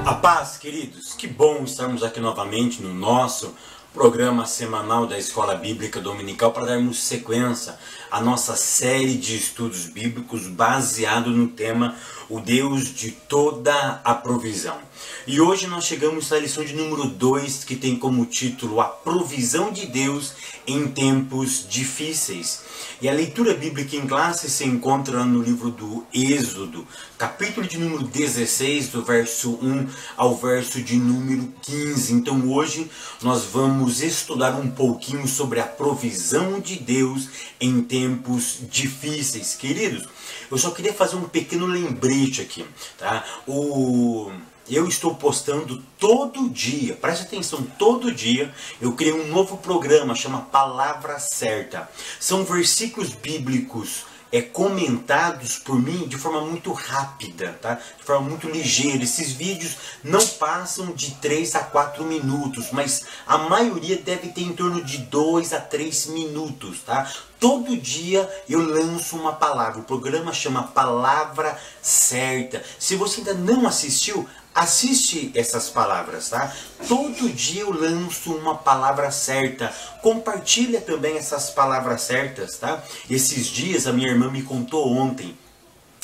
A paz, queridos, que bom estarmos aqui novamente no nosso programa semanal da Escola Bíblica Dominical para darmos sequência à nossa série de estudos bíblicos baseado no tema O Deus de toda a provisão. E hoje nós chegamos à lição de número 2, que tem como título A Provisão de Deus em Tempos Difíceis. E a leitura bíblica em classe se encontra no livro do Êxodo, capítulo de número 16, do verso 1 ao verso de número 15. Então hoje nós vamos estudar um pouquinho sobre a provisão de Deus em tempos difíceis. Queridos, eu só queria fazer um pequeno lembrete aqui, tá? Eu estou postando todo dia, preste atenção, todo dia eu criei um novo programa, chama Palavra Certa. São versículos bíblicos comentados por mim de forma muito rápida, tá? De forma muito ligeira. Esses vídeos não passam de 3 a 4 minutos, mas a maioria deve ter em torno de 2 a 3 minutos, tá? Todo dia eu lanço uma palavra. O programa chama Palavra Certa. Se você ainda não assistiu, assiste essas palavras, tá? Todo dia eu lanço uma palavra certa. Compartilha também essas palavras certas, tá? Esses dias a minha irmã me contou ontem.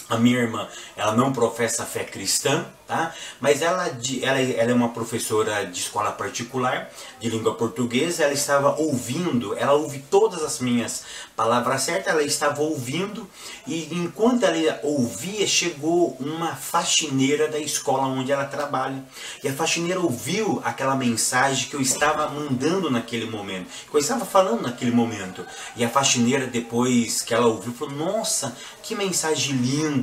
A minha irmã, ela não professa fé cristã, tá? Mas ela é uma professora de escola particular, de língua portuguesa. Ela estava ouvindo, ela ouve todas as minhas palavras certas, ela estava ouvindo, e enquanto ela ouvia, chegou uma faxineira da escola onde ela trabalha. E a faxineira ouviu aquela mensagem que eu estava mandando naquele momento, que eu estava falando naquele momento. E a faxineira, depois que ela ouviu, falou: nossa, que mensagem linda,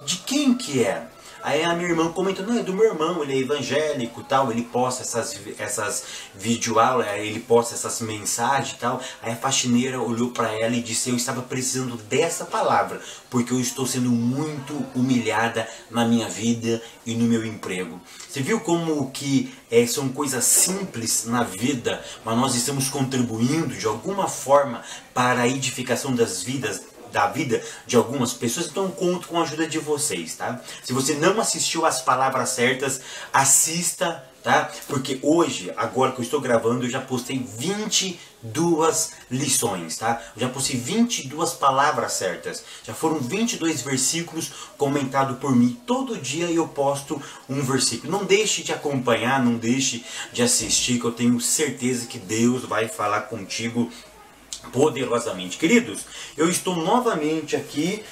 de quem que é? Aí a minha irmã comentou: não, é do meu irmão, ele é evangélico e tal, ele posta essas videoaulas, ele posta essas mensagens e tal. Aí a faxineira olhou para ela e disse: eu estava precisando dessa palavra, porque eu estou sendo muito humilhada na minha vida e no meu emprego. Você viu como que são coisas simples na vida, mas nós estamos contribuindo de alguma forma para a edificação da vida de algumas pessoas? Então conto com a ajuda de vocês, tá? Se você não assistiu às palavras certas, assista, tá? Porque hoje, agora que eu estou gravando, eu já postei 22 lições, tá? Eu já postei 22 palavras certas. Já foram 22 versículos comentados por mim. Todo dia eu posto um versículo. Não deixe de acompanhar, não deixe de assistir, que eu tenho certeza que Deus vai falar contigo poderosamente. Queridos, eu estou novamente aqui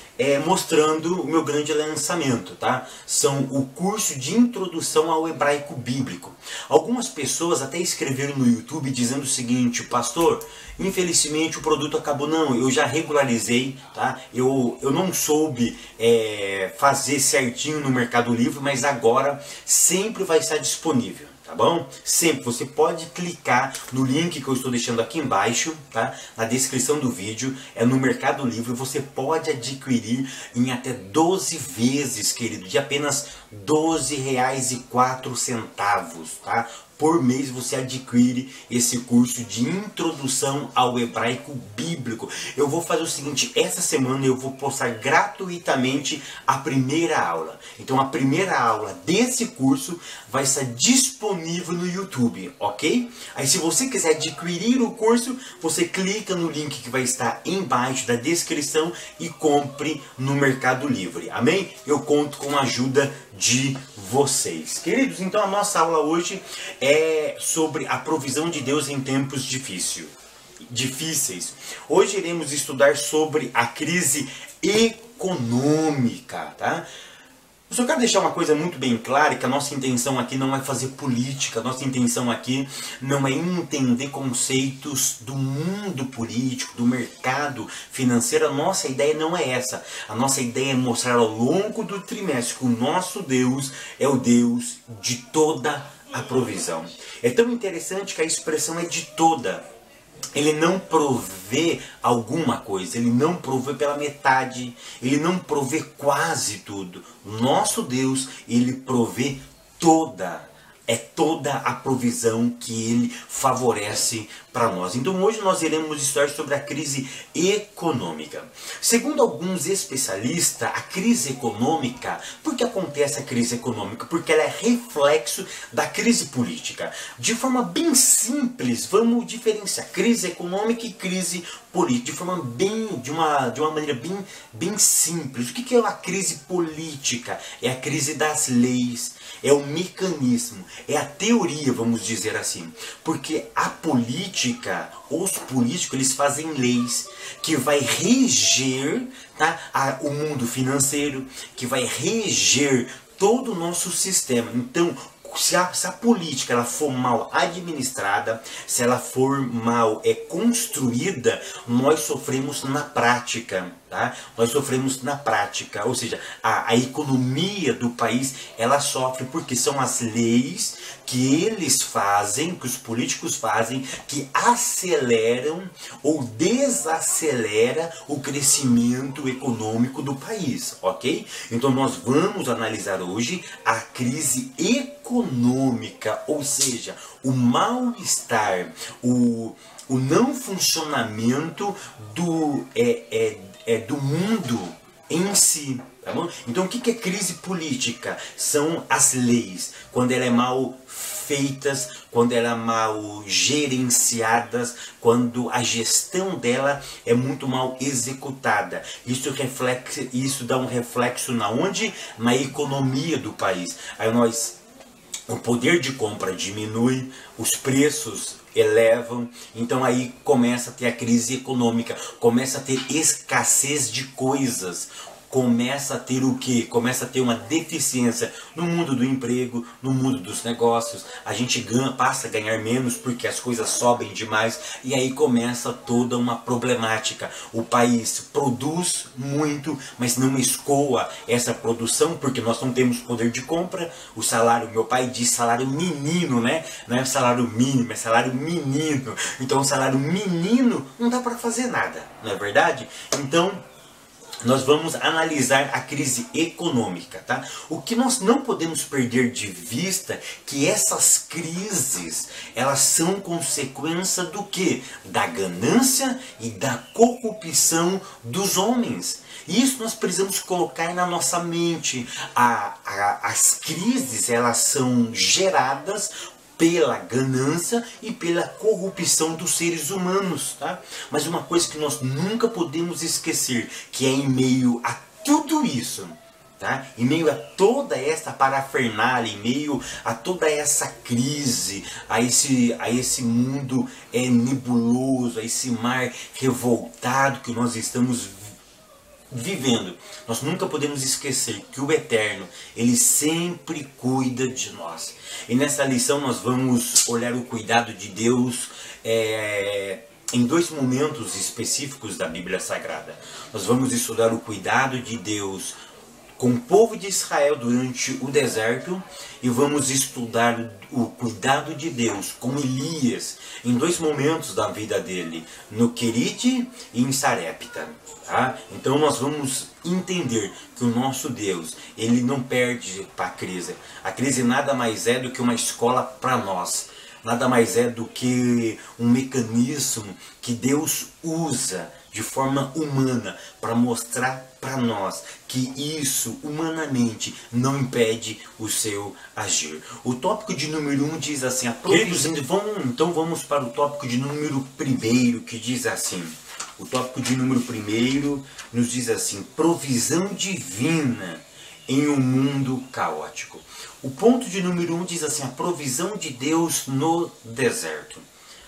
mostrando o meu grande lançamento, tá? São o curso de introdução ao hebraico bíblico. Algumas pessoas até escreveram no YouTube dizendo o seguinte: pastor, infelizmente o produto acabou. Não, eu já regularizei, tá? Eu não soube fazer certinho no Mercado Livre, mas agora sempre vai estar disponível. Tá bom? Sempre você pode clicar no link que eu estou deixando aqui embaixo, tá? Na descrição do vídeo, no Mercado Livre. Você pode adquirir em até 12 vezes, querido, de apenas R$ 12,04, tá? Por mês você adquire esse curso de introdução ao hebraico bíblico. Eu vou fazer o seguinte: essa semana eu vou postar gratuitamente a primeira aula. Então a primeira aula desse curso vai estar disponível no YouTube, ok? Aí se você quiser adquirir o curso, você clica no link que vai estar embaixo da descrição e compre no Mercado Livre, amém? Eu conto com a ajuda de vocês. Queridos, então a nossa aula hoje é sobre a provisão de Deus em tempos difíceis. Hoje iremos estudar sobre a crise econômica, tá? Eu só quero deixar uma coisa muito bem clara, que a nossa intenção aqui não é fazer política, a nossa intenção aqui não é entender conceitos do mundo político, do mercado financeiro. A nossa ideia não é essa. A nossa ideia é mostrar ao longo do trimestre que o nosso Deus é o Deus de toda a provisão. É tão interessante que a expressão é de toda. Ele não provê alguma coisa, ele não provê pela metade, ele não provê quase tudo. Nosso Deus, ele provê toda é toda a provisão que Ele favorece para nós. Então hoje nós iremos estudar sobre a crise econômica. Segundo alguns especialistas, a crise econômica, por que acontece a crise econômica? Porque ela é reflexo da crise política. De forma bem simples, vamos diferenciar crise econômica e crise política, de uma maneira bem simples. O que é a crise política? É a crise das leis, é o mecanismo, é a teoria, vamos dizer assim. Porque a política, os políticos, eles fazem leis que vai reger, tá, o mundo financeiro, que vai reger todo o nosso sistema. Então, se a política ela for mal administrada, se ela for mal construída, nós sofremos na prática. Tá? Nós sofremos na prática, ou seja, a economia do país ela sofre porque são as leis que eles fazem, que os políticos fazem, que aceleram ou desacelera o crescimento econômico do país, ok? Então nós vamos analisar hoje a crise econômica, ou seja, o mal-estar, o não funcionamento do mundo em si, tá bom? Então o que é crise política? São as leis, quando ela é mal feitas, quando ela é mal gerenciadas, quando a gestão dela é muito mal executada. Isso dá um reflexo na onde? Na economia do país. Aí o poder de compra diminui, os preços elevam, então aí começa a ter a crise econômica, começa a ter escassez de coisas, começa a ter o quê? Começa a ter uma deficiência no mundo do emprego, no mundo dos negócios, a gente passa a ganhar menos porque as coisas sobem demais, e aí começa toda uma problemática. O país produz muito, mas não escoa essa produção, porque nós não temos poder de compra. O salário, meu pai diz salário menino, né? Não é salário mínimo, é salário menino. Então o salário menino não dá para fazer nada, não é verdade? Então nós vamos analisar a crise econômica, tá? O que nós não podemos perder de vista que essas crises, elas são consequência do quê? Da ganância e da corrupção dos homens. Isso nós precisamos colocar na nossa mente. As crises, elas são geradas pela ganância e pela corrupção dos seres humanos, tá? Mas uma coisa que nós nunca podemos esquecer, que é em meio a tudo isso, tá? Em meio a toda essa parafernália, em meio a toda essa crise, a esse mundo nebuloso, a esse mar revoltado que nós estamos vivendo, nós nunca podemos esquecer que o Eterno, Ele sempre cuida de nós. E nessa lição nós vamos olhar o cuidado de Deus em dois momentos específicos da Bíblia Sagrada. Nós vamos estudar o cuidado de Deus com o povo de Israel durante o deserto, e vamos estudar o cuidado de Deus com Elias em dois momentos da vida dele, no Querite e em Sarepta. Tá? Então nós vamos entender que o nosso Deus, Ele não perde para a crise. A crise nada mais é do que uma escola para nós. Nada mais é do que um mecanismo que Deus usa de forma humana para mostrar para nós que isso humanamente não impede o seu agir. O tópico de número 1 diz assim, então vamos para o tópico de número 1, que diz assim. O tópico de número 1 nos diz assim: provisão divina em um mundo caótico. O ponto de número 1 diz assim: a provisão de Deus no deserto.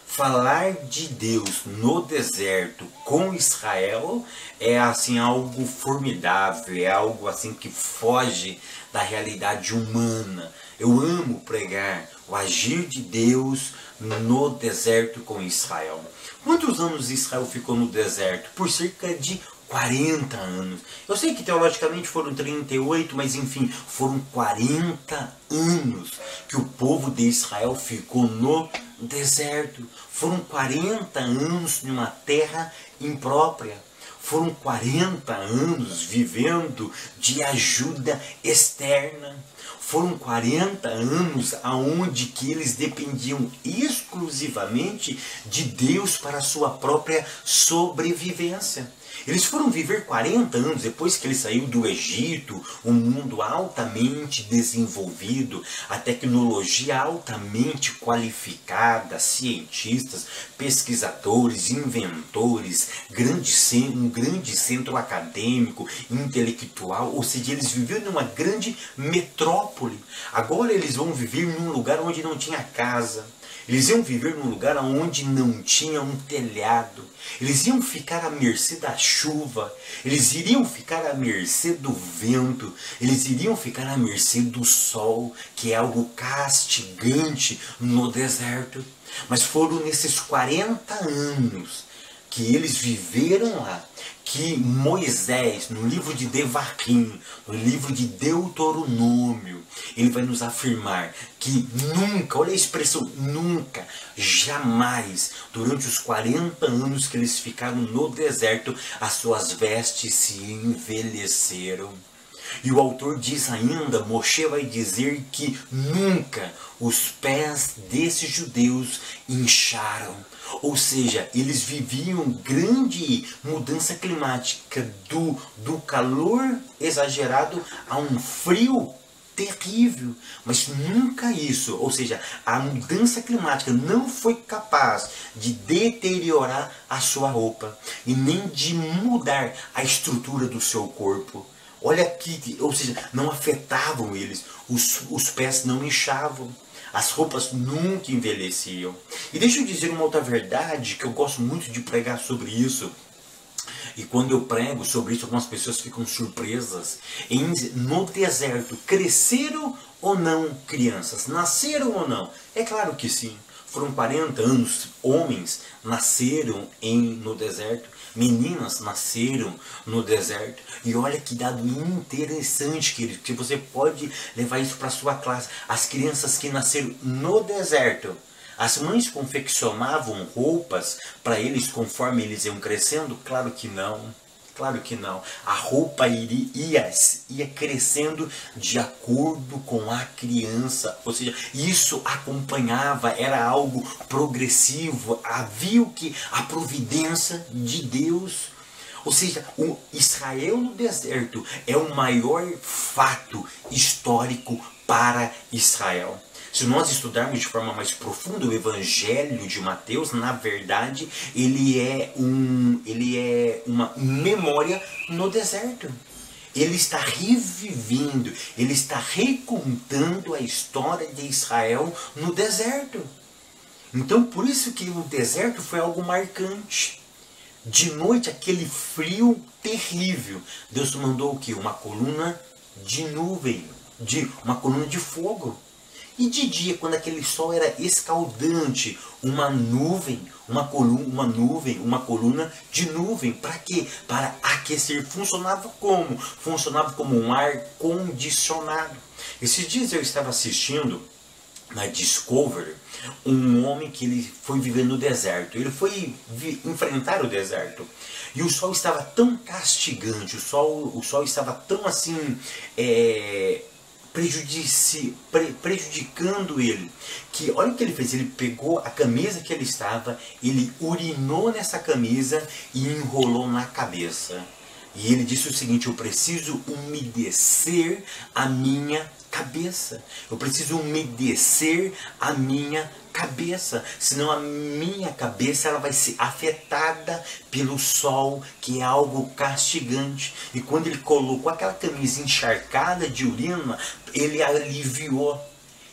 Falar de Deus no deserto com Israel é assim algo formidável, é algo assim que foge da realidade humana. Eu amo pregar o agir de Deus no deserto com Israel. Quantos anos Israel ficou no deserto? Por cerca de 40 anos. Eu sei que teologicamente foram 38, mas enfim, foram 40 anos que o povo de Israel ficou no deserto. Foram 40 anos numa terra imprópria. Foram 40 anos vivendo de ajuda externa. Foram 40 anos aonde que eles dependiam exclusivamente de Deus para a sua própria sobrevivência. Eles foram viver 40 anos depois que ele saiu do Egito, um mundo altamente desenvolvido, a tecnologia altamente qualificada, cientistas, pesquisadores, inventores, um grande centro acadêmico, intelectual, ou seja, eles viviam numa grande metrópole. Agora eles vão viver num lugar onde não tinha casa. Eles iam viver num lugar onde não tinha um telhado. Eles iam ficar à mercê da chuva. Eles iriam ficar à mercê do vento. Eles iriam ficar à mercê do sol, que é algo castigante no deserto. Mas foram nesses 40 anos que eles viveram lá, que Moisés, no livro de Devarim, no livro de Deuteronômio, ele vai nos afirmar que nunca, olha a expressão, nunca, jamais, durante os 40 anos que eles ficaram no deserto, as suas vestes se envelheceram. E o autor diz ainda, Moshe vai dizer que nunca os pés desses judeus incharam. Ou seja, eles viviam grande mudança climática do calor exagerado a um frio terrível, mas nunca isso, ou seja, a mudança climática não foi capaz de deteriorar a sua roupa e nem de mudar a estrutura do seu corpo. Olha aqui, ou seja, não afetavam eles, os pés não inchavam, as roupas nunca envelheciam. E deixa eu dizer uma outra verdade que eu gosto muito de pregar sobre isso. E quando eu prego sobre isso, algumas pessoas ficam surpresas. No deserto, cresceram ou não crianças? Nasceram ou não? É claro que sim. Foram 40 anos, homens nasceram no deserto, meninas nasceram no deserto. E olha que dado interessante, querido, que você pode levar isso para a sua classe. As crianças que nasceram no deserto, as mães confeccionavam roupas para eles conforme eles iam crescendo? Claro que não. Claro que não. A roupa ia crescendo de acordo com a criança. Ou seja, isso acompanhava, era algo progressivo. Havia a providência de Deus. Ou seja, o Israel no deserto é o maior fato histórico para Israel. Se nós estudarmos de forma mais profunda o Evangelho de Mateus, na verdade, ele é uma memória no deserto. Ele está revivendo, ele está recontando a história de Israel no deserto. Então, por isso que o deserto foi algo marcante. De noite, aquele frio terrível. Deus mandou o quê? Uma coluna de nuvem, uma coluna de fogo. E de dia, quando aquele sol era escaldante, uma coluna de nuvem. Para quê? Para aquecer. Funcionava como? Funcionava como um ar condicionado. Esses dias eu estava assistindo na Discovery um homem que ele foi viver no deserto. Ele foi enfrentar o deserto. E o sol estava tão castigante, o sol estava tão assim... prejudicando ele, que olha o que ele fez, ele pegou a camisa que ele estava, ele urinou nessa camisa e enrolou na cabeça. E ele disse o seguinte: eu preciso umedecer a minha cabeça, eu preciso umedecer a minha cabeça, senão a minha cabeça ela vai ser afetada pelo sol, que é algo castigante. E quando ele colocou aquela camisa encharcada de urina, ele aliviou.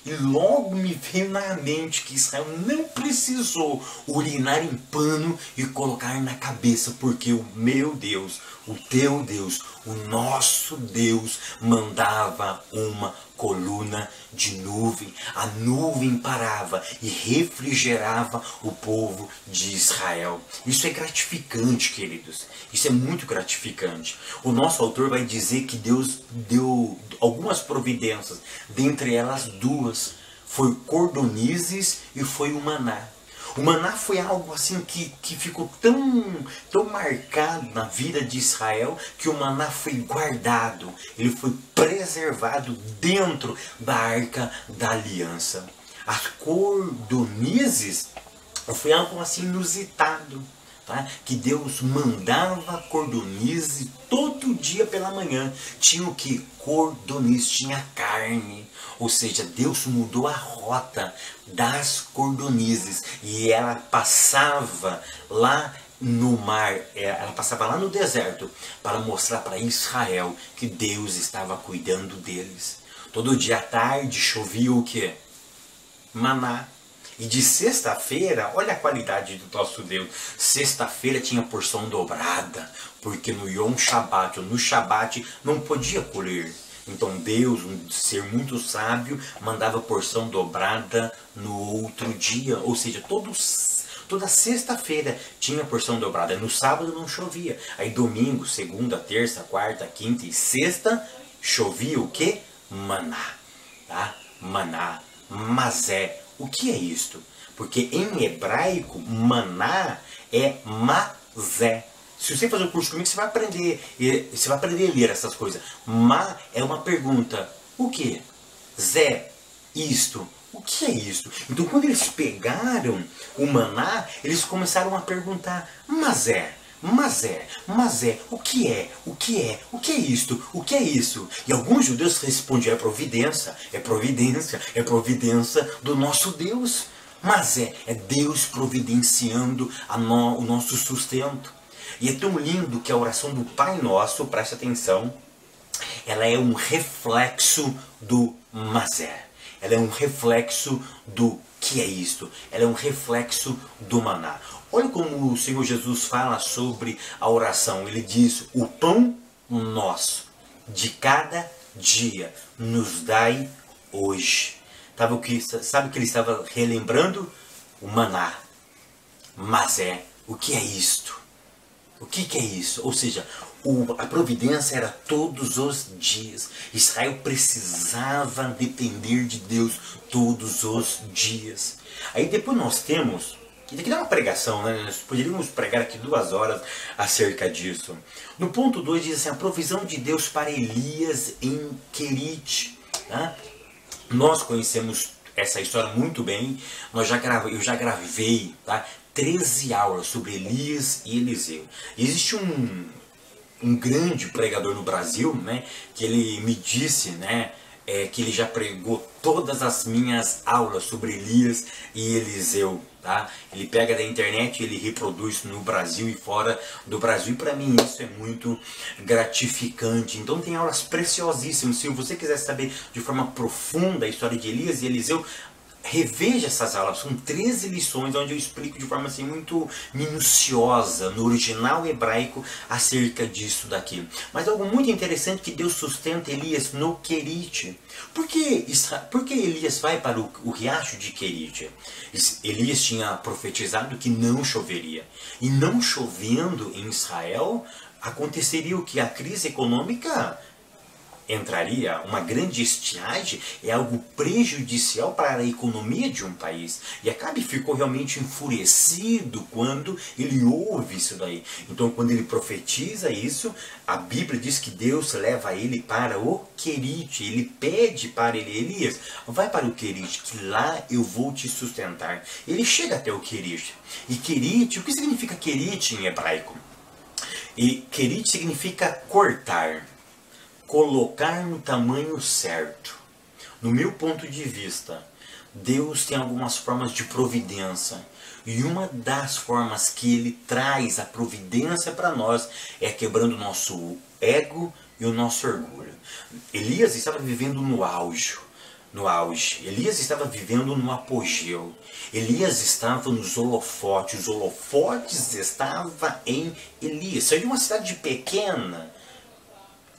E logo me veio na mente que Israel não precisou urinar em pano e colocar na cabeça, porque o meu Deus, o teu Deus, o nosso Deus mandava uma coluna de nuvem. A nuvem parava e refrigerava o povo de Israel. Isso é gratificante, queridos. Isso é muito gratificante. O nosso autor vai dizer que Deus deu algumas providências, dentre elas duas. Foi cordonizes e foi o maná. O maná foi algo assim que ficou tão marcado na vida de Israel, que o maná foi guardado, ele foi preservado dentro da Arca da Aliança. As cordonizes foi algo assim inusitado, tá? Que Deus mandava cordonize todo dia pela manhã. Tinha o que? Cordonize, tinha carne. Ou seja, Deus mudou a rota das cordonizes e ela passava lá no mar, ela passava lá no deserto para mostrar para Israel que Deus estava cuidando deles. Todo dia à tarde chovia o que? Maná. E de sexta-feira, olha a qualidade do nosso Deus. Sexta-feira tinha porção dobrada, porque no Yom Shabbat, ou no Shabbat, não podia colher. Então Deus, um ser muito sábio, mandava porção dobrada no outro dia. Ou seja, toda sexta-feira tinha porção dobrada. No sábado não chovia. Aí domingo, segunda, terça, quarta, quinta e sexta, chovia o que? Maná. Tá? Maná. Mazé. O que é isto? Porque em hebraico, maná é mazé. Se você fazer o curso comigo, você vai aprender a ler essas coisas. Ma é uma pergunta. O que? Zé, isto. O que é isto? Então quando eles pegaram o maná, eles começaram a perguntar, mazé. O que é? O que é? O que é isto? O que é isso? E alguns judeus respondiam, é providência do nosso Deus. Mas é Deus providenciando o nosso sustento. E é tão lindo que a oração do Pai Nosso, preste atenção, ela é um reflexo do mazé. Ela é um reflexo do que é isto. Ela é um reflexo do maná. Olha como o Senhor Jesus fala sobre a oração. Ele diz, o pão nosso de cada dia nos dai hoje. Sabe o que ele estava relembrando? O maná. Mazé. O que é isto? O que é isso? Ou seja, a providência era todos os dias. Israel precisava depender de Deus todos os dias. Aí depois nós temos, e daqui dá uma pregação, né? Nós poderíamos pregar aqui 2 horas acerca disso. No ponto 2 diz assim, a provisão de Deus para Elias em Querite. Tá? Nós conhecemos essa história muito bem. Eu já gravei, tá? 13 aulas sobre Elias e Eliseu. E existe um grande pregador no Brasil, né, que ele me disse, né, que ele já pregou todas as minhas aulas sobre Elias e Eliseu. Tá? Ele pega da internet e ele reproduz no Brasil e fora do Brasil. E para mim isso é muito gratificante. Então tem aulas preciosíssimas. Se você quiser saber de forma profunda a história de Elias e Eliseu, reveja essas aulas, são 13 lições onde eu explico de forma assim muito minuciosa, no original hebraico, acerca disso daqui. Mas algo muito interessante que Deus sustenta Elias no Querite. Por que Elias vai para o riacho de Querite? Elias tinha profetizado que não choveria. E não chovendo em Israel, aconteceria o que? A crise econômica entraria, uma grande estiagem é algo prejudicial para a economia de um país. E Acabe ficou realmente enfurecido quando ele ouve isso daí. Então quando ele profetiza isso, a Bíblia diz que Deus leva ele para o Querite. Ele pede para ele, Elias, vai para o Querite, que lá eu vou te sustentar. Ele chega até o Querite. E Querite, o que significa Querite em hebraico? E Querite significa cortar. Colocar no tamanho certo. No meu ponto de vista, Deus tem algumas formas de providência. E uma das formas que Ele traz a providência para nós é quebrando o nosso ego e o nosso orgulho. Elias estava vivendo no auge. Elias estava vivendo no apogeu. Elias estava nos holofotes. Os holofotes estavam em Elias. Saiu de uma cidade pequena,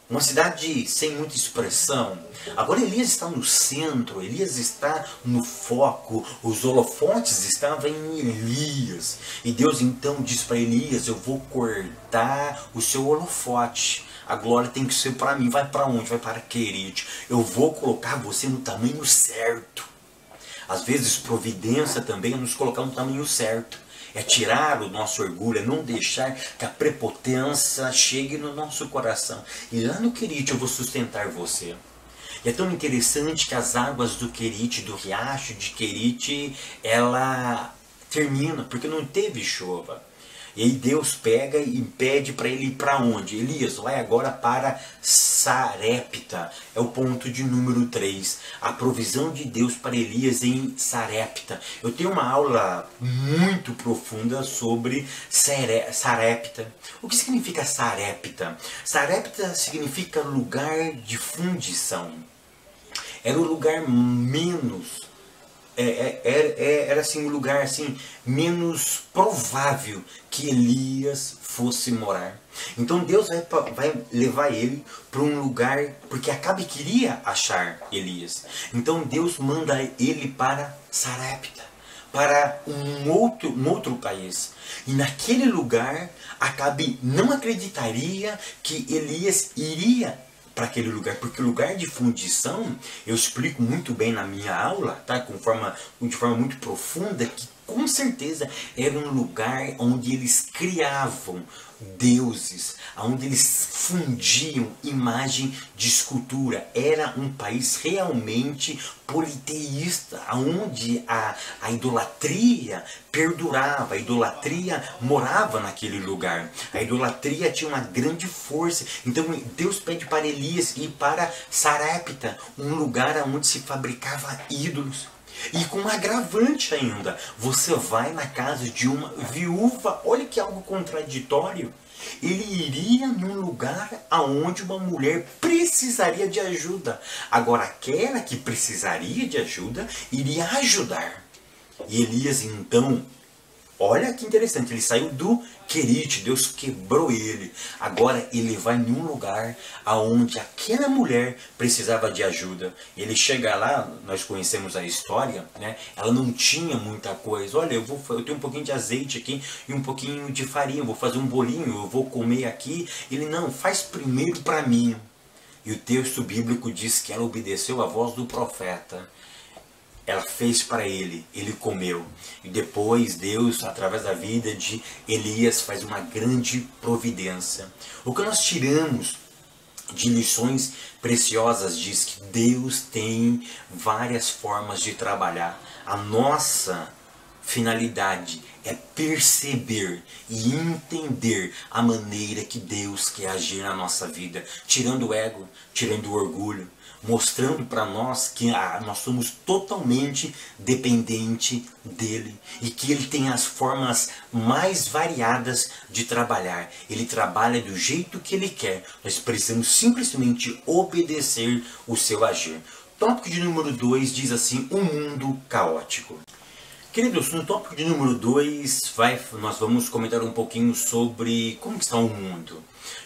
uma cidade sem muita expressão. Agora Elias está no centro, Elias está no foco, os holofotes estavam em Elias. E Deus então diz para Elias, eu vou cortar o seu holofote. A glória tem que ser para mim. Vai para onde? Vai para Querite. Eu vou colocar você no tamanho certo. Às vezes providência também é nos colocar no tamanho certo. É tirar o nosso orgulho, é não deixar que a prepotência chegue no nosso coração. E lá no Querite eu vou sustentar você. E é tão interessante que as águas do Querite, do riacho de Querite, ela termina, porque não teve chuva. E aí Deus pega e pede para ele ir para onde? Elias, vai agora para Sarepta. É o ponto de número 3. A provisão de Deus para Elias em Sarepta. Eu tenho uma aula muito profunda sobre Sarepta. O que significa Sarepta? Sarepta significa lugar de fundição. Era o lugar menos... Era assim, um lugar assim, menos provável que Elias fosse morar. Então Deus vai levar ele para um lugar, porque Acabe queria achar Elias. Então Deus manda ele para Sarepta, para um outro país. E naquele lugar, Acabe não acreditaria que Elias iria para aquele lugar, porque o lugar de fundição, eu explico muito bem na minha aula, tá? de forma muito profunda, que com certeza era um lugar onde eles criavam deuses, onde eles fundiam imagem de escultura. Era um país realmente politeísta, onde a idolatria perdurava, a idolatria morava naquele lugar. A idolatria tinha uma grande força. Então Deus pede para Elias ir para Sarepta, um lugar onde se fabricava ídolos. E com um agravante ainda, você vai na casa de uma viúva, olha que algo contraditório. Ele iria num lugar aonde uma mulher precisaria de ajuda. Agora aquela que precisaria de ajuda, iria ajudar. E Elias então, olha que interessante, ele saiu do Querite, Deus quebrou ele. Agora ele vai num lugar aonde aquela mulher precisava de ajuda. Ele chega lá, nós conhecemos a história, né? Ela não tinha muita coisa. Olha, eu tenho um pouquinho de azeite aqui e um pouquinho de farinha, eu vou fazer um bolinho, eu vou comer aqui. Ele, não, faz primeiro para mim. E o texto bíblico diz que ela obedeceu à voz do profeta. Ela fez para ele comeu. E depois Deus, através da vida de Elias, faz uma grande providência. O que nós tiramos de lições preciosas diz que Deus tem várias formas de trabalhar. A nossa finalidade é perceber e entender a maneira que Deus quer agir na nossa vida, tirando o ego, tirando o orgulho, mostrando para nós que nós somos totalmente dependentes dele e que ele tem as formas mais variadas de trabalhar. Ele trabalha do jeito que ele quer. Nós precisamos simplesmente obedecer o seu agir. Tópico de número 2 diz assim: um mundo caótico. Queridos, no tópico de número 2, nós vamos comentar um pouquinho sobre como está o mundo.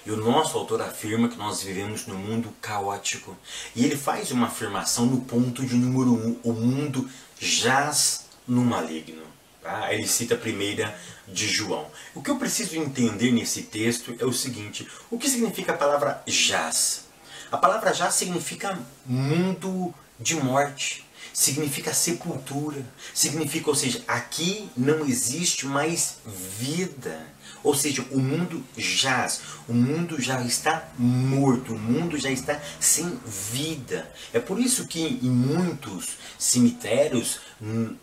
E o nosso autor afirma que nós vivemos num mundo caótico. E ele faz uma afirmação no ponto de número 1, o mundo jaz no maligno. Tá? Ele cita a primeira de João. O que eu preciso entender nesse texto é o seguinte: o que significa a palavra jaz? A palavra jaz significa mundo de morte. Significa sepultura, significa, ou seja, aqui não existe mais vida. Ou seja, o mundo jaz, o mundo já está morto, o mundo já está sem vida. É por isso que em muitos cemitérios,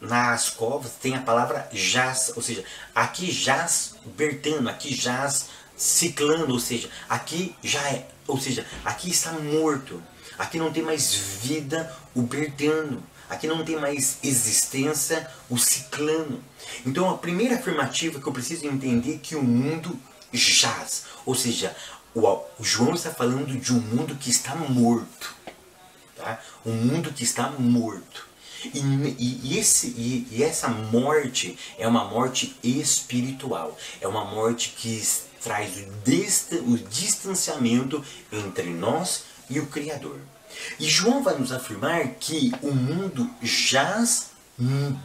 nas covas, tem a palavra jaz, ou seja, aqui jaz Bertano, aqui jaz Ciclano, ou seja, aqui já é, ou seja, aqui está morto, aqui não tem mais vida o Bertano. Aqui não tem mais existência o Ciclano. Então a primeira afirmativa que eu preciso entender é que o mundo jaz. Ou seja, o João está falando de um mundo que está morto. Tá? Um mundo que está morto. E essa morte é uma morte espiritual. É uma morte que traz o distanciamento entre nós e o Criador. E João vai nos afirmar que o mundo jaz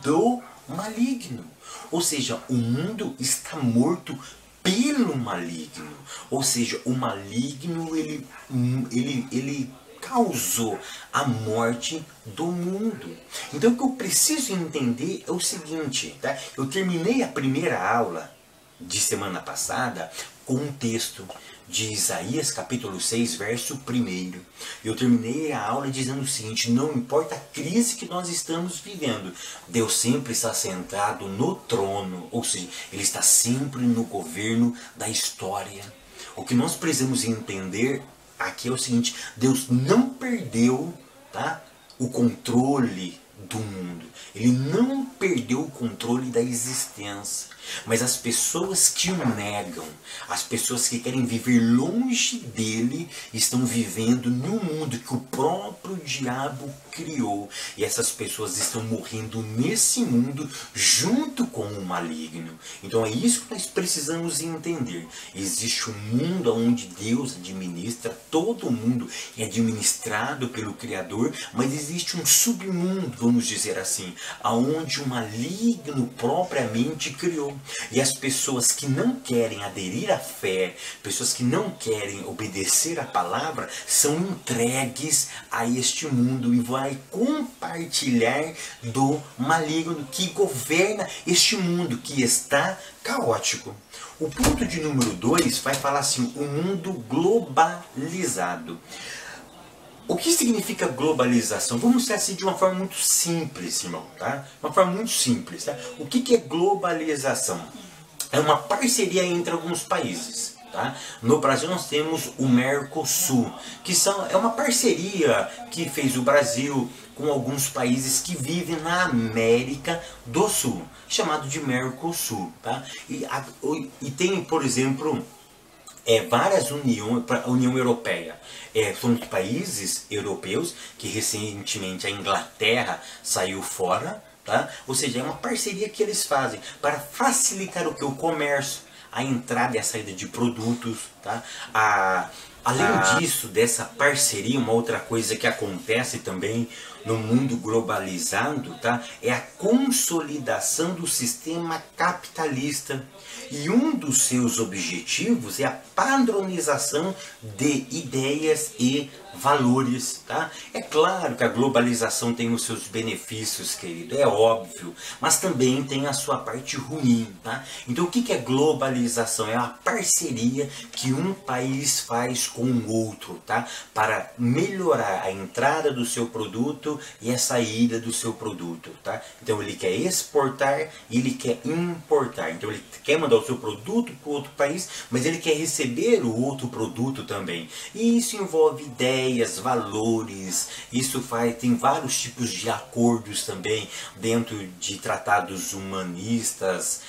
do maligno. Ou seja, o mundo está morto pelo maligno. Ou seja, o maligno, ele causou a morte do mundo. Então o que eu preciso entender é o seguinte, tá? Eu terminei a primeira aula de semana passada com um texto de Isaías capítulo 6, verso 1. Eu terminei a aula dizendo o seguinte: não importa a crise que nós estamos vivendo, Deus sempre está sentado no trono, ou seja, Ele está sempre no governo da história. O que nós precisamos entender aqui é o seguinte: Deus não perdeu, tá, o controle do mundo. Ele não perdeu o controle da existência. Mas as pessoas que o negam, as pessoas que querem viver longe dele, estão vivendo no mundo que o próprio diabo criou. E essas pessoas estão morrendo nesse mundo junto com o maligno. Então é isso que nós precisamos entender. Existe um mundo onde Deus administra, todo mundo é administrado pelo Criador, mas existe um submundo, vamos dizer assim, aonde o maligno propriamente criou. E as pessoas que não querem aderir à fé, pessoas que não querem obedecer à palavra, são entregues a este mundo e vai compartilhar do maligno que governa este mundo que está caótico. O ponto de número 2 vai falar assim: o mundo globalizado. O que significa globalização? Vamos ser assim de uma forma muito simples, irmão, tá? Uma forma muito simples, tá? O que é globalização? É uma parceria entre alguns países, tá? No Brasil nós temos o Mercosul, que é uma parceria que fez o Brasil com alguns países que vivem na América do Sul, chamado de Mercosul, tá? E tem, por exemplo, várias uniões, a União Europeia. São os países europeus que recentemente a Inglaterra saiu fora, tá? Ou seja, é uma parceria que eles fazem para facilitar o que? O comércio, a entrada e a saída de produtos, tá? Além disso, dessa parceria, uma outra coisa que acontece também no mundo globalizado, tá? É a consolidação do sistema capitalista. E um dos seus objetivos é a padronização de ideias e valores, tá? É claro que a globalização tem os seus benefícios, querido, é óbvio, mas também tem a sua parte ruim, tá? Então o que é globalização? É a parceria que um país faz com o outro, tá? Para melhorar a entrada do seu produto e a saída do seu produto, tá? Então ele quer exportar e ele quer importar. Então ele quer mandar o seu produto para outro país, mas ele quer receber o outro produto também. E isso envolve ideias, valores, tem vários tipos de acordos também dentro de tratados humanistas,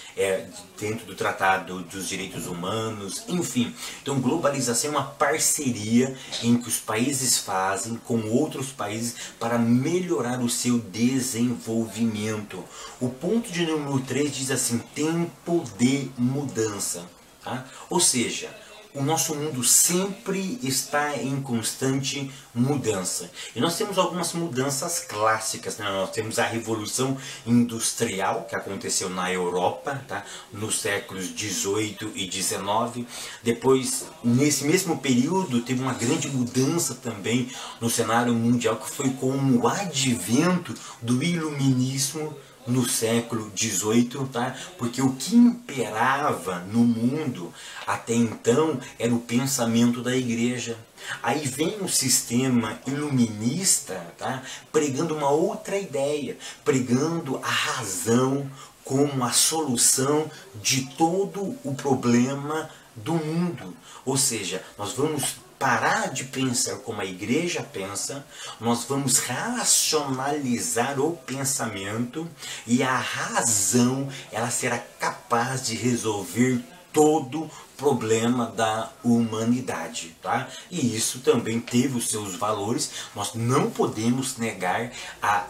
dentro do Tratado dos Direitos Humanos, enfim. Então globalização é uma parceria em que os países fazem com outros países para melhorar o seu desenvolvimento. O ponto de número 3 diz assim: tempo de mudança, tá? Ou seja, o nosso mundo sempre está em constante mudança. E nós temos algumas mudanças clássicas, né? Nós temos a Revolução Industrial, que aconteceu na Europa, tá? Nos séculos 18 e 19. Depois, nesse mesmo período, teve uma grande mudança também no cenário mundial, que foi com o advento do Iluminismo, no século XVIII, tá? Porque o que imperava no mundo até então era o pensamento da igreja. Aí vem o sistema iluminista, tá? Pregando uma outra ideia, pregando a razão como a solução de todo o problema do mundo. Ou seja, nós vamos parar de pensar como a igreja pensa, nós vamos racionalizar o pensamento e a razão ela será capaz de resolver todo problema da humanidade, tá? E isso também teve os seus valores. Nós não podemos negar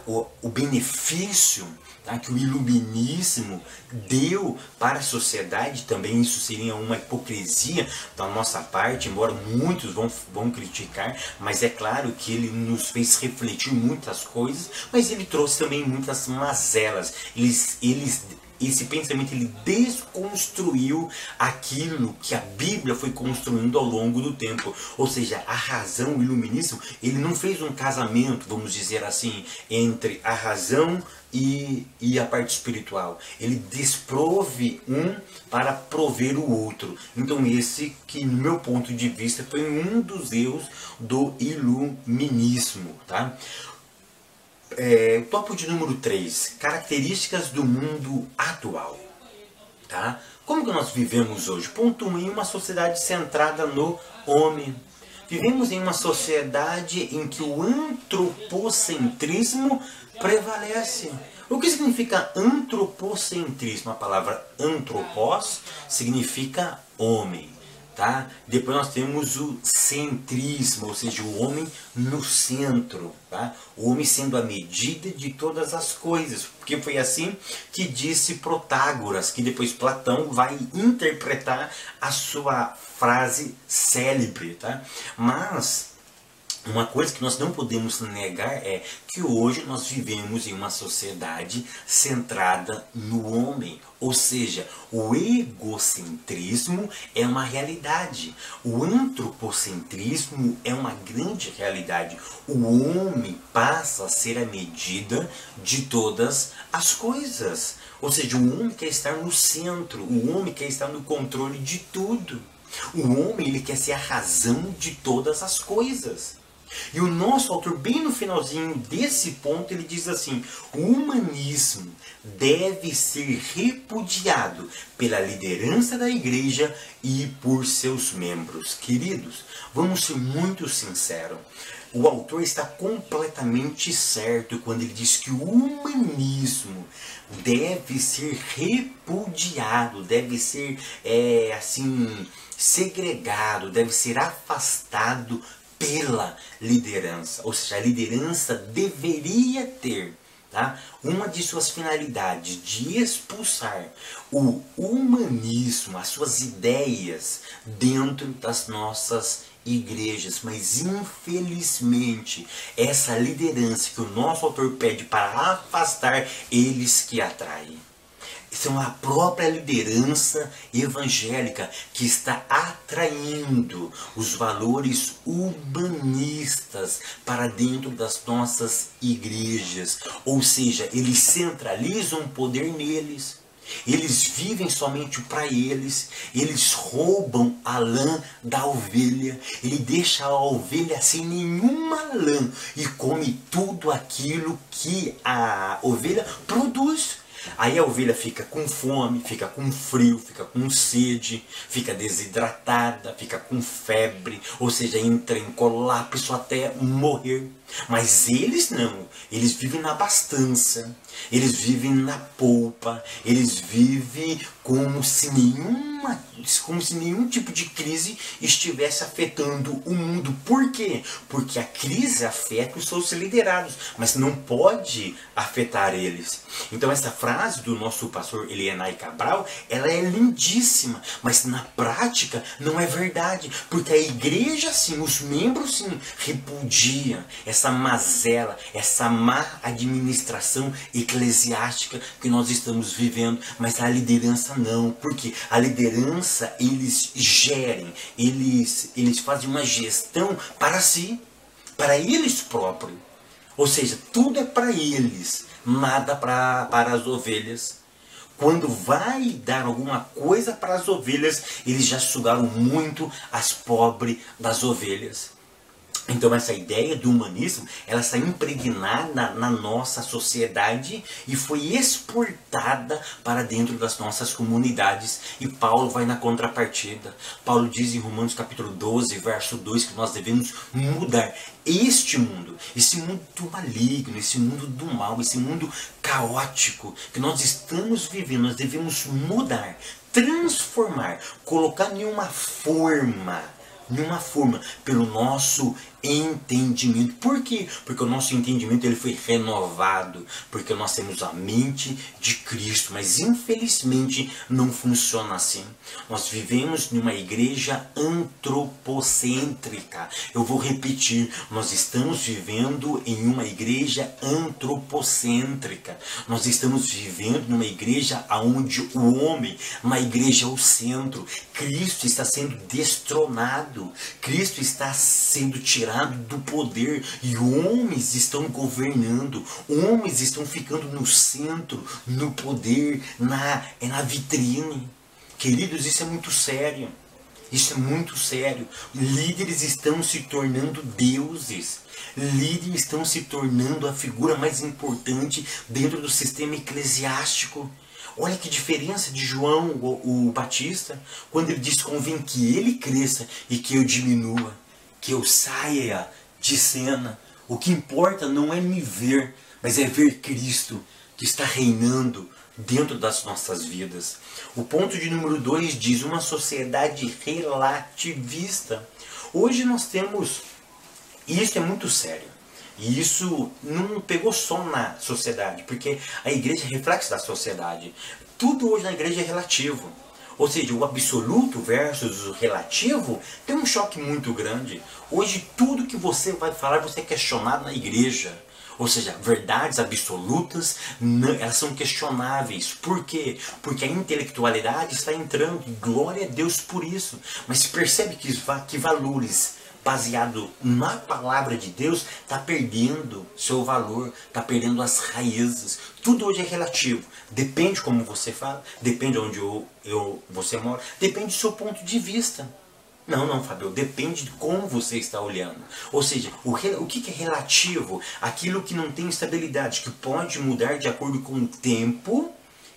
o benefício, tá, que o iluminismo deu para a sociedade. Também isso seria uma hipocrisia da nossa parte, embora muitos vão criticar, mas é claro que ele nos fez refletir muitas coisas, mas ele trouxe também muitas mazelas. esse pensamento ele desconstruiu aquilo que a Bíblia foi construindo ao longo do tempo. Ou seja, a razão, o iluminismo, ele não fez um casamento, vamos dizer assim, entre a razão e a parte espiritual. Ele desprove um para prover o outro. Então esse que, no meu ponto de vista, foi um dos erros do iluminismo, tá? Tópico de número 3, características do mundo atual. Tá? Como que nós vivemos hoje? Ponto 1, em uma sociedade centrada no homem. Vivemos em uma sociedade em que o antropocentrismo prevalece. O que significa antropocentrismo? A palavra antropos significa homem. Tá? Depois nós temos o centrismo, ou seja, o homem no centro. Tá? O homem sendo a medida de todas as coisas. Porque foi assim que disse Protágoras, que depois Platão vai interpretar a sua frase célebre. Tá? Mas uma coisa que nós não podemos negar é que hoje nós vivemos em uma sociedade centrada no homem. Ou seja, o egocentrismo é uma realidade. O antropocentrismo é uma grande realidade. O homem passa a ser a medida de todas as coisas. Ou seja, o homem quer estar no centro. O homem quer estar no controle de tudo. O homem ele quer ser a razão de todas as coisas. E o nosso autor, bem no finalzinho desse ponto, ele diz assim: o humanismo deve ser repudiado pela liderança da igreja e por seus membros. Queridos, vamos ser muito sinceros. O autor está completamente certo quando ele diz que o humanismo deve ser repudiado, deve ser segregado, deve ser afastado pela liderança. Ou seja, a liderança deveria ter, tá, uma de suas finalidades de expulsar o humanismo, as suas ideias dentro das nossas igrejas. Mas infelizmente essa liderança que o nosso autor pede para afastar, eles que atraem. São a própria liderança evangélica que está atraindo os valores humanistas para dentro das nossas igrejas. Ou seja, eles centralizam o poder neles. Eles vivem somente para eles. Eles roubam a lã da ovelha. Ele deixa a ovelha sem nenhuma lã e come tudo aquilo que a ovelha produz. Aí a ovelha fica com fome, fica com frio, fica com sede, fica desidratada, fica com febre, ou seja, entra em colapso até morrer. Mas eles não, eles vivem na abastança, eles vivem na polpa, eles vivem como se nenhum tipo de crise estivesse afetando o mundo. Por quê? Porque a crise afeta os seus liderados, mas não pode afetar eles. Então essa frase do nosso pastor Elienay Cabral, ela é lindíssima, mas na prática não é verdade, porque a igreja sim, os membros sim, repudiam essa mazela, essa má administração eclesiástica que nós estamos vivendo, mas a liderança não. Porque a liderança, eles gerem, eles fazem uma gestão para si, para eles próprios. Ou seja, tudo é para eles, nada para as ovelhas. Quando vai dar alguma coisa para as ovelhas, eles já sugaram muito as pobres das ovelhas. Então essa ideia do humanismo, ela está impregnada na nossa sociedade e foi exportada para dentro das nossas comunidades. E Paulo vai na contrapartida. Paulo diz em Romanos capítulo 12, verso 2, que nós devemos mudar este mundo, esse mundo do maligno, esse mundo do mal, esse mundo caótico que nós estamos vivendo. Nós devemos mudar, transformar, colocar em uma forma em uma forma, pelo nosso entendimento. Por quê? Porque o nosso entendimento ele foi renovado, porque nós temos a mente de Cristo, mas infelizmente não funciona assim. Nós vivemos numa igreja antropocêntrica. Eu vou repetir, nós estamos vivendo em uma igreja antropocêntrica. Nós estamos vivendo numa igreja onde o homem, uma igreja é o centro. Cristo está sendo destronado, Cristo está sendo tirado do poder e homens estão governando, homens estão ficando no centro, no poder, na vitrine. Queridos, isso é muito sério. Isso é muito sério. Líderes estão se tornando deuses. Líderes estão se tornando a figura mais importante dentro do sistema eclesiástico. Olha que diferença de João, o Batista, quando ele diz: convém que ele cresça e que eu diminua, que eu saia de cena. O que importa não é me ver, mas é ver Cristo que está reinando dentro das nossas vidas. O ponto de número 2 diz: uma sociedade relativista. Hoje nós temos, e isso é muito sério, e isso não pegou só na sociedade, porque a igreja é reflexo da sociedade. Tudo hoje na igreja é relativo. Ou seja, o absoluto versus o relativo tem um choque muito grande. Hoje tudo que você vai falar, você é questionado na igreja. Ou seja, verdades absolutas, elas são questionáveis. Por quê? Porque a intelectualidade está entrando. Glória a Deus por isso. Mas se percebe que valores baseado na palavra de Deus está perdendo seu valor, está perdendo as raízes. Tudo hoje é relativo. Depende como você fala, depende de onde você mora, depende do seu ponto de vista. Não, Fabio, depende de como você está olhando. Ou seja, o que é relativo? Aquilo que não tem estabilidade, que pode mudar de acordo com o tempo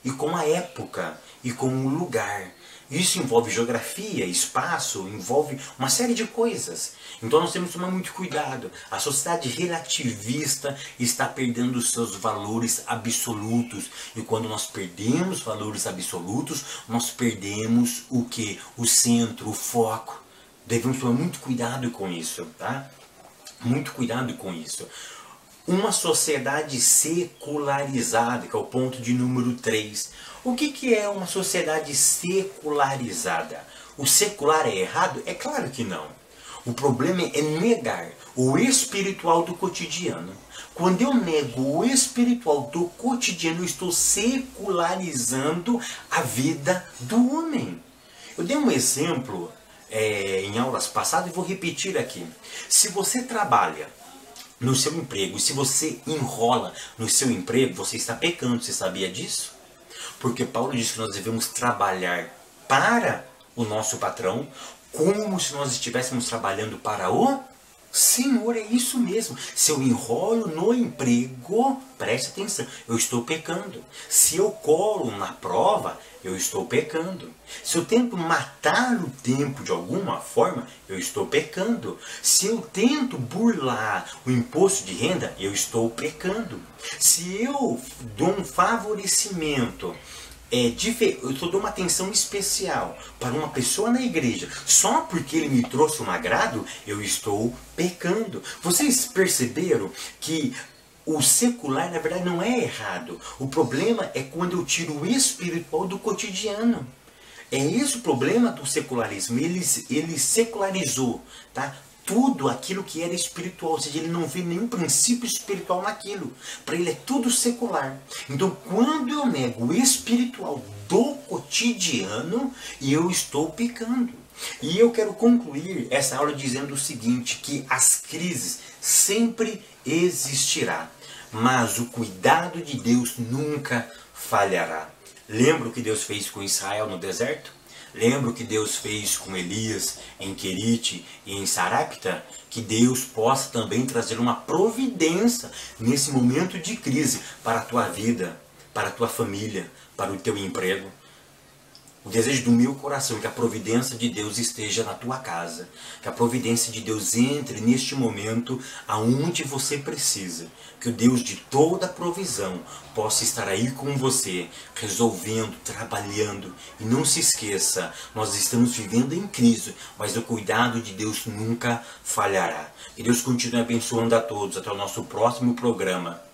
e com a época e com o lugar. Isso envolve geografia, espaço, envolve uma série de coisas. Então nós temos que tomar muito cuidado. A sociedade relativista está perdendo os seus valores absolutos. E quando nós perdemos valores absolutos, nós perdemos o quê? O centro, o foco. Devemos tomar muito cuidado com isso, tá? Muito cuidado com isso. Uma sociedade secularizada, que é o ponto de número 3. O que é uma sociedade secularizada? O secular é errado? É claro que não. O problema é negar o espiritual do cotidiano. Quando eu nego o espiritual do cotidiano, eu estou secularizando a vida do homem. Eu dei um exemplo em aulas passadas e vou repetir aqui. Se você trabalha no seu emprego, e se você enrola no seu emprego, você está pecando. Você sabia disso? Porque Paulo diz que nós devemos trabalhar para o nosso patrão, como se nós estivéssemos trabalhando para o Senhor. É isso mesmo. Se eu enrolo no emprego, preste atenção, eu estou pecando. Se eu colo na prova, eu estou pecando. Se eu tento matar o tempo de alguma forma, eu estou pecando. Se eu tento burlar o imposto de renda, eu estou pecando. Se eu dou um favorecimento, eu dou uma atenção especial para uma pessoa na igreja, só porque ele me trouxe um agrado, eu estou pecando. Vocês perceberam que o secular, na verdade, não é errado. O problema é quando eu tiro o espiritual do cotidiano. É esse o problema do secularismo. Ele secularizou, tá? Tudo aquilo que era espiritual, ou seja, ele não vê nenhum princípio espiritual naquilo. Para ele é tudo secular. Então, quando eu nego o espiritual do cotidiano, eu estou pecando. E eu quero concluir essa aula dizendo o seguinte, que as crises sempre existirá, mas o cuidado de Deus nunca falhará. Lembra o que Deus fez com Israel no deserto? Lembra o que Deus fez com Elias em Querite e em Sarepta? Que Deus possa também trazer uma providência nesse momento de crise para a tua vida, para a tua família, para o teu emprego. O desejo do meu coração é que a providência de Deus esteja na tua casa. Que a providência de Deus entre neste momento aonde você precisa. Que o Deus de toda provisão possa estar aí com você, resolvendo, trabalhando. E não se esqueça, nós estamos vivendo em crise, mas o cuidado de Deus nunca falhará. Que Deus continue abençoando a todos. Até o nosso próximo programa.